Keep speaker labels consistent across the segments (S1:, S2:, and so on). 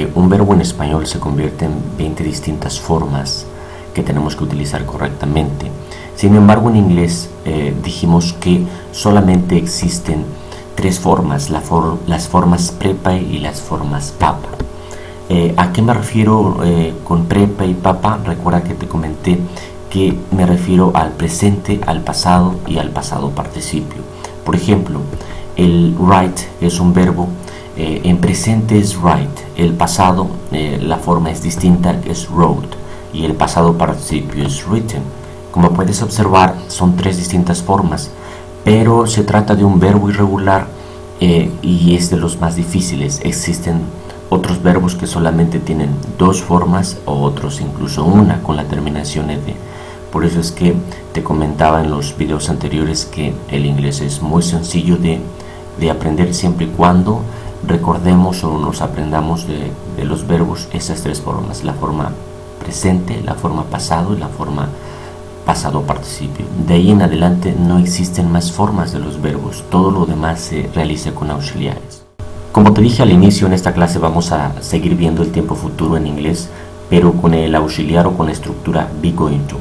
S1: que un verbo en español se convierte en 20 distintas formas que tenemos que utilizar correctamente. Sin embargo, en inglés dijimos que solamente existen tres formas, las formas prepa y las formas papa. ¿A qué me refiero con prepa y papa? Recuerda que te comenté que me refiero al presente, al pasado y al pasado participio. Por ejemplo, el write es un verbo, en presente es write, el pasado, la forma es distinta, es wrote, y el pasado participio es written. Como puedes observar, son tres distintas formas, pero se trata de un verbo irregular y es de los más difíciles. Existen otros verbos que solamente tienen dos formas o otros incluso una con la terminación ed. Por eso es que te comentaba en los videos anteriores que el inglés es muy sencillo de aprender siempre y cuando recordemos o nos aprendamos de los verbos esas tres formas: la forma presente, la forma pasado y la forma pasado participio. De ahí en adelante no existen más formas de los verbos, todo lo demás se realiza con auxiliares. Como te dije al inicio, en esta clase vamos a seguir viendo el tiempo futuro en inglés, pero con el auxiliar o con la estructura be going to.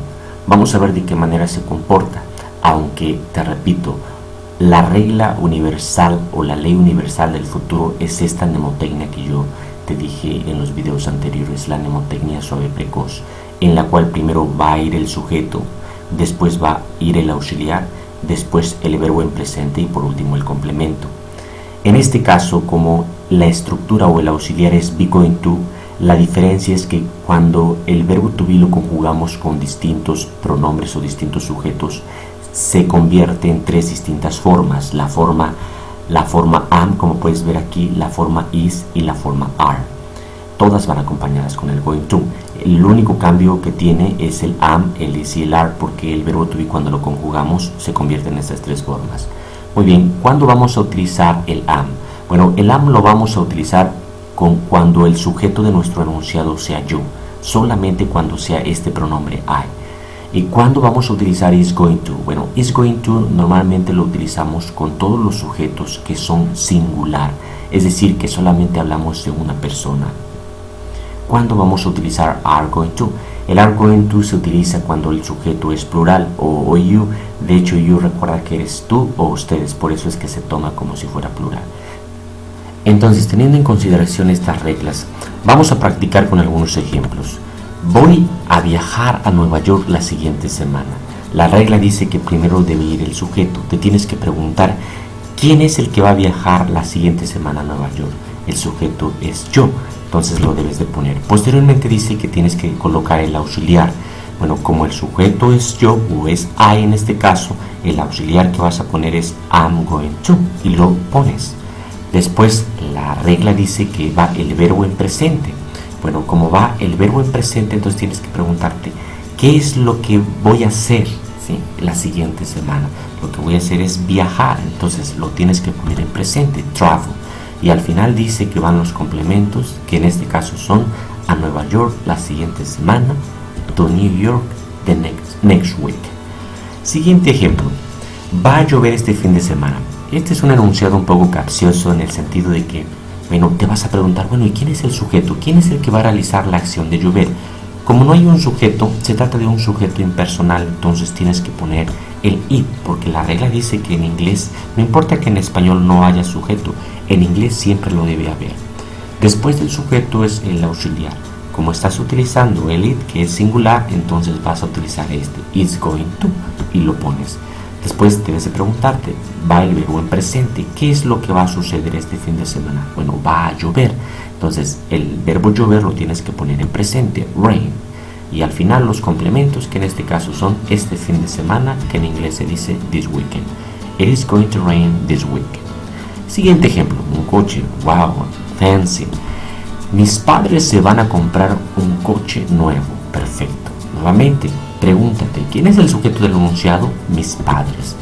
S1: Vamos a ver de qué manera se comporta, aunque te repito, la regla universal o la ley universal del futuro es esta mnemotecnia que yo te dije en los videos anteriores, la mnemotecnia suave precoz, en la cual primero va a ir el sujeto, después va a ir el auxiliar, después el verbo en presente y por último el complemento. En este caso, como la estructura o el auxiliar es be going to, la diferencia es que cuando el verbo to be lo conjugamos con distintos pronombres o distintos sujetos, se convierte en tres distintas formas: la forma am, como puedes ver aquí, la forma is y la forma are. Todas van acompañadas con el going to. El único cambio que tiene es el am, el is y el are, porque el verbo to be cuando lo conjugamos se convierte en estas tres formas. Muy bien, ¿cuándo vamos a utilizar el am? Bueno, el am lo vamos a utilizar cuando el sujeto de nuestro enunciado sea yo, solamente cuando sea este pronombre I. ¿Y cuándo vamos a utilizar is going to? Bueno, is going to normalmente lo utilizamos con todos los sujetos que son singular, es decir, que solamente hablamos de una persona. ¿Cuándo vamos a utilizar are going to? El are going to se utiliza cuando el sujeto es plural o you. De hecho, you recuerda que eres tú o ustedes, por eso es que se toma como si fuera plural. Entonces, teniendo en consideración estas reglas, vamos a practicar con algunos ejemplos. Voy a viajar a Nueva York la siguiente semana. La regla dice que primero debe ir el sujeto. Te tienes que preguntar quién es el que va a viajar la siguiente semana a Nueva York. El sujeto es yo, entonces lo debes de poner. Posteriormente dice que tienes que colocar el auxiliar. Bueno, como el sujeto es yo o es I en este caso, el auxiliar que vas a poner es I'm going to y lo pones. Después la regla dice que va el verbo en presente. Bueno, como va el verbo en presente, entonces tienes que preguntarte ¿qué es lo que voy a hacer? ¿Sí? La siguiente semana. Lo que voy a hacer es viajar, entonces lo tienes que poner en presente, travel. Y al final dice que van los complementos, que en este caso son a Nueva York la siguiente semana, to New York the next week. Siguiente ejemplo. Va a llover este fin de semana. Este es un enunciado un poco capcioso en el sentido de que, bueno, te vas a preguntar, bueno, ¿y quién es el sujeto? ¿Quién es el que va a realizar la acción de llover? Como no hay un sujeto, se trata de un sujeto impersonal, entonces tienes que poner el it, porque la regla dice que en inglés, no importa que en español no haya sujeto, en inglés siempre lo debe haber. Después del sujeto es el auxiliar. Como estás utilizando el it, que es singular, entonces vas a utilizar este, is going to, y lo pones. Después debes de preguntarte, va el verbo en presente, ¿qué es lo que va a suceder este fin de semana? Bueno, va a llover, entonces el verbo llover lo tienes que poner en presente, rain. Y al final los complementos, que en este caso son este fin de semana, que en inglés se dice this weekend. It is going to rain this week. Siguiente ejemplo, un coche, wow, fancy. Mis padres se van a comprar un coche nuevo, perfecto. Nuevamente, pregúntate, ¿quién es el sujeto del enunciado? Mis padres.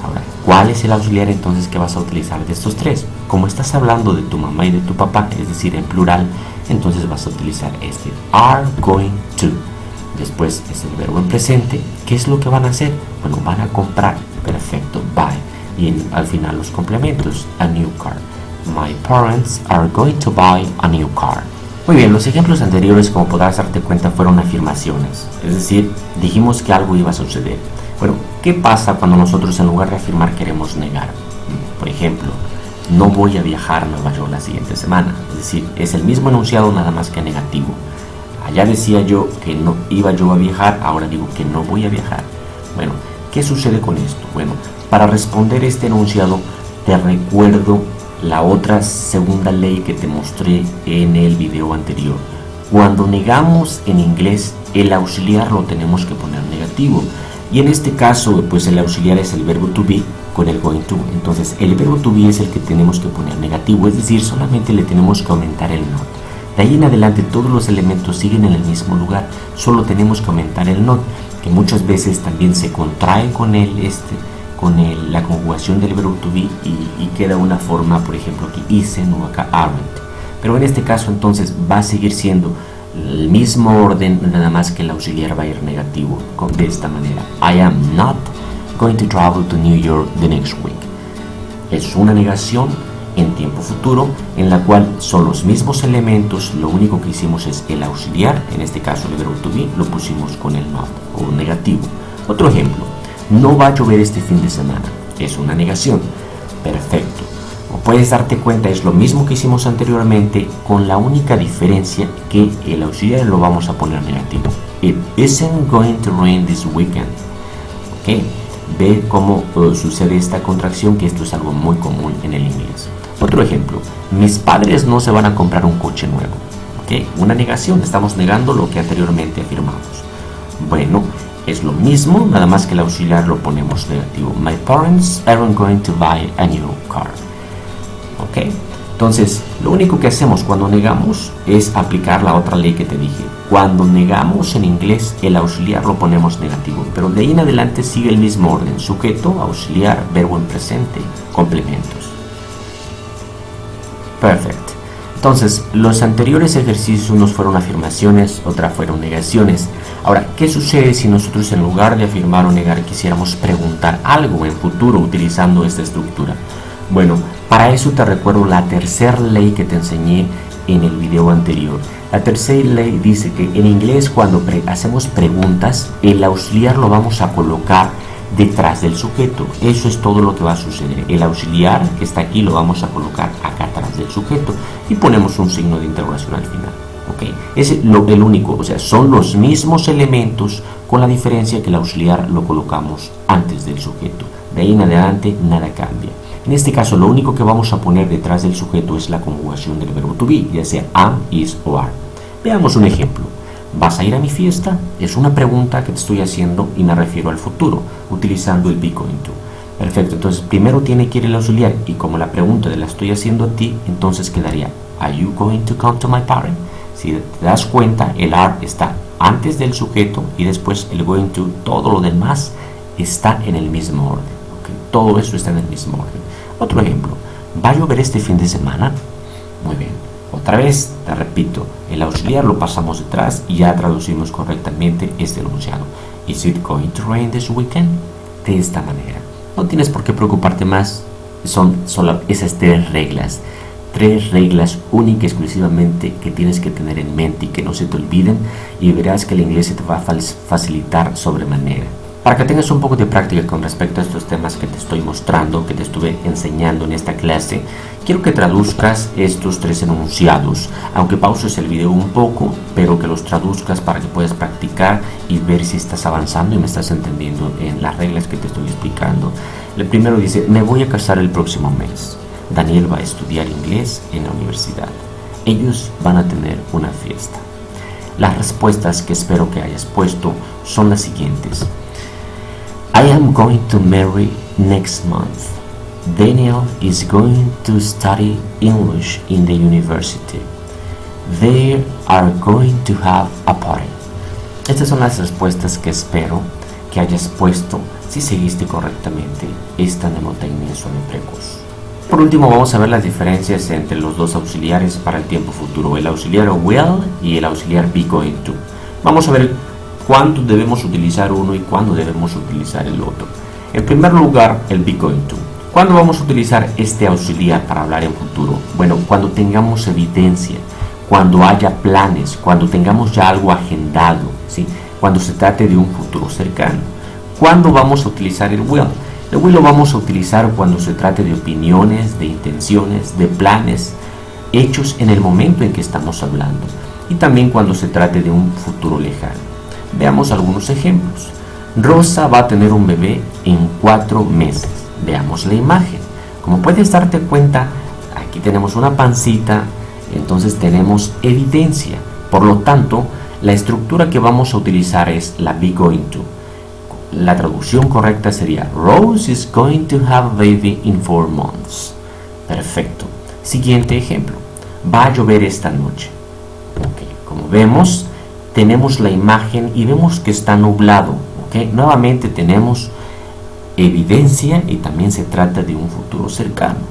S1: Ahora, ¿cuál es el auxiliar entonces que vas a utilizar de estos tres? Como estás hablando de tu mamá y de tu papá, es decir, en plural, entonces vas a utilizar este, are going to. Después es el verbo en presente. ¿Qué es lo que van a hacer? Bueno, van a comprar, perfecto, buy. Y al final los complementos, a new car. My parents are going to buy a new car. Muy bien, los ejemplos anteriores, como podrás darte cuenta, fueron afirmaciones. Es decir, dijimos que algo iba a suceder. Bueno, ¿qué pasa cuando nosotros en lugar de afirmar queremos negar? Por ejemplo, no voy a viajar a Nueva York la siguiente semana. Es decir, es el mismo enunciado nada más que negativo. Allá decía yo que no iba yo a viajar, ahora digo que no voy a viajar. Bueno, ¿qué sucede con esto? Bueno, para responder este enunciado te recuerdo la otra segunda ley que te mostré en el video anterior. Cuando negamos en inglés, el auxiliar lo tenemos que poner negativo. Y en este caso, pues el auxiliar es el verbo to be con el going to. Entonces, el verbo to be es el que tenemos que poner negativo, es decir, solamente le tenemos que aumentar el not. De ahí en adelante todos los elementos siguen en el mismo lugar, solo tenemos que aumentar el not, que muchas veces también se contrae con la conjugación del verbo to be y queda una forma, por ejemplo, aquí isn't o acá aren't. Pero en este caso entonces va a seguir siendo el mismo orden, nada más que el auxiliar va a ir negativo de esta manera. I am not going to travel to New York the next week. Es una negación en tiempo futuro en la cual son los mismos elementos, lo único que hicimos es el auxiliar, en este caso el verbo to be, lo pusimos con el not o negativo. Otro ejemplo, no va a llover este fin de semana, es una negación. Perfecto. Como puedes darte cuenta, es lo mismo que hicimos anteriormente, con la única diferencia que el auxiliar lo vamos a poner negativo. It isn't going to rain this weekend. ¿Ok? Ve cómo sucede esta contracción, que esto es algo muy común en el inglés. Otro ejemplo, mis padres no se van a comprar un coche nuevo. ¿Ok? Una negación, estamos negando lo que anteriormente afirmamos. Bueno, es lo mismo, nada más que el auxiliar lo ponemos negativo. My parents aren't going to buy a new car. ¿Ok? Entonces, lo único que hacemos cuando negamos es aplicar la otra ley que te dije. Cuando negamos en inglés, el auxiliar lo ponemos negativo, pero de ahí en adelante sigue el mismo orden: sujeto, auxiliar, verbo en presente, complementos. Perfecto. Entonces, los anteriores ejercicios, unos fueron afirmaciones, otras fueron negaciones. Ahora, ¿qué sucede si nosotros en lugar de afirmar o negar quisiéramos preguntar algo en futuro utilizando esta estructura? Bueno, para eso te recuerdo la tercera ley que te enseñé en el video anterior. La tercera ley dice que en inglés, cuando hacemos preguntas, el auxiliar lo vamos a colocar detrás del sujeto. Eso es todo lo que va a suceder. El auxiliar que está aquí lo vamos a colocar acá atrás del sujeto y ponemos un signo de interrogación al final. ¿Okay? Es el único, o sea, son los mismos elementos, con la diferencia que el auxiliar lo colocamos antes del sujeto. De ahí en adelante nada cambia. En este caso, lo único que vamos a poner detrás del sujeto es la conjugación del verbo to be, ya sea am, is o are. Veamos un ejemplo. ¿Vas a ir a mi fiesta? Es una pregunta que te estoy haciendo y me refiero al futuro, utilizando el be going to. Perfecto, entonces primero tiene que ir el auxiliar, y como la pregunta la estoy haciendo a ti, entonces quedaría Are you going to come to my party? Si te das cuenta, el are está antes del sujeto y después el going to, todo lo demás está en el mismo orden. ¿Okay? Todo eso está en el mismo orden. Otro ejemplo, ¿va a llover este fin de semana? Muy bien. Otra vez, te repito, el auxiliar lo pasamos detrás y ya traducimos correctamente este enunciado. Is it going to rain this weekend? De esta manera. No tienes por qué preocuparte más. Son solo esas tres reglas únicas exclusivamente que tienes que tener en mente y que no se te olviden, y verás que el inglés se te va a facilitar sobremanera. Para que tengas un poco de práctica con respecto a estos temas que te estoy mostrando, que te estuve enseñando en esta clase, quiero que traduzcas estos tres enunciados, aunque pauses el video un poco, pero que los traduzcas para que puedas practicar y ver si estás avanzando y me estás entendiendo en las reglas que te estoy explicando. El primero dice, me voy a casar el próximo mes. Daniel va a estudiar inglés en la universidad. Ellos van a tener una fiesta. Las respuestas que espero que hayas puesto son las siguientes. I am going to marry next month. Daniel is going to study English in the university. They are going to have a party. Estas son las respuestas que espero que hayas puesto si seguiste correctamente esta mnemotecnia suave precoz. Por último, vamos a ver las diferencias entre los dos auxiliares para el tiempo futuro, el auxiliar will y el auxiliar be going to. Vamos a ver cuándo debemos utilizar uno y cuándo debemos utilizar el otro. En primer lugar, el be going to. ¿Cuándo vamos a utilizar este auxiliar para hablar en futuro? Bueno, cuando tengamos evidencia, cuando haya planes, cuando tengamos ya algo agendado, ¿sí? Cuando se trate de un futuro cercano. ¿Cuándo vamos a utilizar el will? El will lo vamos a utilizar cuando se trate de opiniones, de intenciones, de planes hechos en el momento en que estamos hablando, y también cuando se trate de un futuro lejano. Veamos algunos ejemplos. Rosa va a tener un bebé en 4 meses. Veamos la imagen. Como puedes darte cuenta, aquí tenemos una pancita, entonces tenemos evidencia. Por lo tanto, la estructura que vamos a utilizar es la be going to. La traducción correcta sería Rose is going to have a baby in 4 months. Perfecto. Siguiente ejemplo. Va a llover esta noche. Okay. Como vemos, tenemos la imagen y vemos que está nublado. Okay. Nuevamente tenemos evidencia y también se trata de un futuro cercano.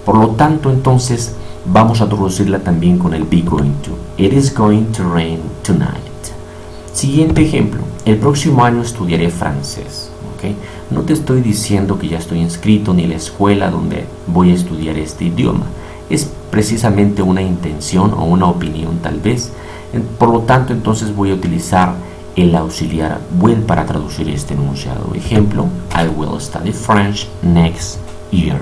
S1: Por lo tanto, entonces, vamos a traducirla también con el be going to. It is going to rain tonight. Siguiente ejemplo. El próximo año estudiaré francés. ¿Okay? No te estoy diciendo que ya estoy inscrito ni en la escuela donde voy a estudiar este idioma. Es precisamente una intención o una opinión tal vez. Por lo tanto, entonces voy a utilizar el auxiliar will para traducir este enunciado. Ejemplo, I will study French next year.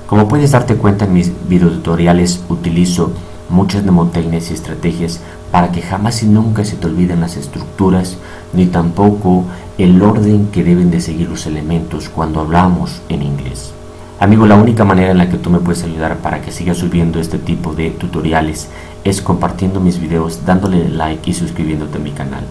S1: Como puedes darte cuenta, en mis videotutoriales utilizo muchas mnemotecnias y estrategias para que jamás y nunca se te olviden las estructuras, ni tampoco el orden que deben de seguir los elementos cuando hablamos en inglés. Amigo, la única manera en la que tú me puedes ayudar para que siga subiendo este tipo de tutoriales es compartiendo mis videos, dándole like y suscribiéndote a mi canal.